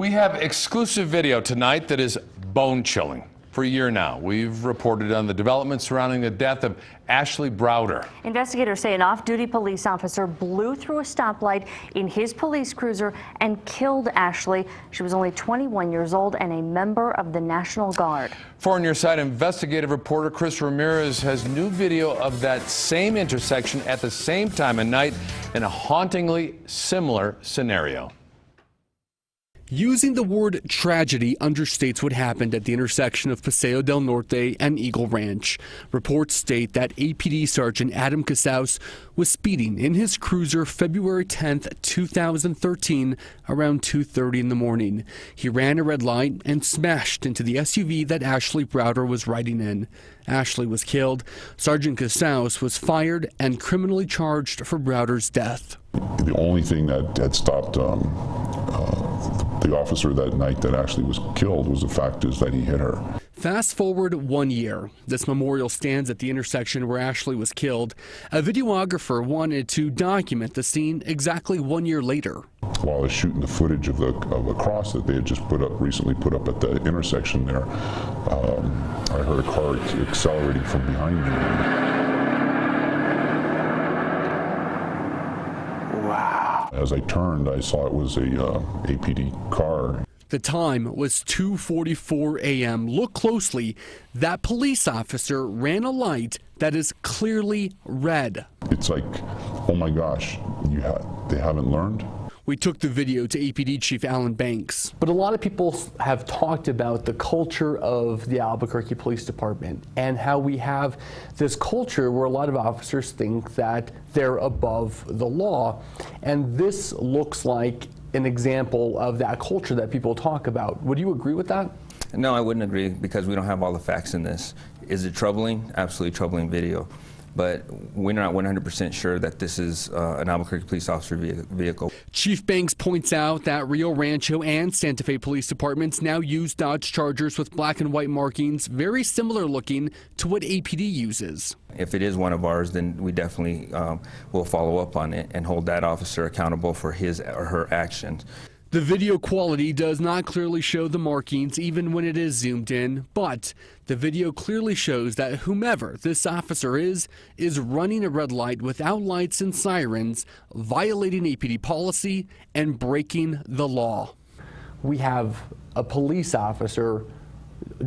We have exclusive video tonight that is bone-chilling. For a year now, we've reported on the developments surrounding the death of Ashley Browder. Investigators say an off-duty police officer blew through a stoplight in his police cruiser and killed Ashley. She was only 21 years old and a member of the National Guard. For On Your Side investigative reporter Chris Ramirez has new video of that same intersection at the same time of night in a hauntingly similar scenario. Using the word tragedy understates what happened at the intersection of Paseo del Norte and Eagle Ranch. Reports state that APD Sergeant Adam Casaus was speeding in his cruiser February 10th, 2013, around 2:30 in the morning. He ran a red light and smashed into the SUV that Ashley Browder was riding in. Ashley was killed. Sergeant Casaus was fired and criminally charged for Browder's death. The only thing that had stopped the officer that night that Ashley was killed was the fact is that he hit her. Fast forward 1 year. This memorial stands at the intersection where Ashley was killed. A videographer wanted to document the scene exactly 1 year later. While I was shooting the footage of a cross that they had just recently put up at the intersection there, I heard a car accelerating from behind me. As I turned, I saw it was a APD car. The time was 2:44 a.m. Look closely. That police officer ran a light that is clearly red. It's like, oh my gosh, they haven't learned? We took the video to APD Chief Alan Banks. But a lot of people have talked about the culture of the Albuquerque Police Department and how we have this culture where a lot of officers think that they're above the law. And this looks like an example of that culture that people talk about. Would you agree with that? No, I wouldn't agree because we don't have all the facts in this. Is it troubling? Absolutely troubling video. But we're not 100% sure that this is an Albuquerque police officer vehicle. Chief Banks points out that Rio Rancho and Santa Fe police departments now use Dodge Chargers with black and white markings, very similar looking to what APD uses. If it is one of ours, then we definitely will follow up on it and hold that officer accountable for his or her actions. The video quality does not clearly show the markings even when it is zoomed in, but the video clearly shows that whomever this officer is running a red light without lights and sirens, violating APD policy and breaking the law. We have a police officer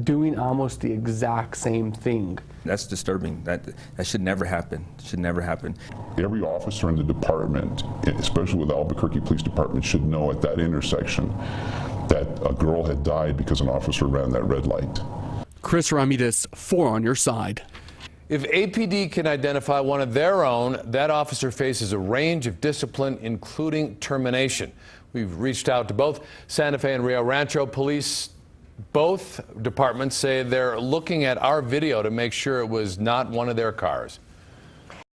doing almost the exact same thing. That's disturbing. That should never happen. Should never happen. Every officer in the department, especially with the Albuquerque Police Department, should know at that intersection that a girl had died because an officer ran that red light. Chris Ramirez, for On Your Side. If APD can identify one of their own, that officer faces a range of discipline, including termination. We've reached out to both Santa Fe and Rio Rancho police. Both departments say they're looking at our video to make sure it was not one of their cars.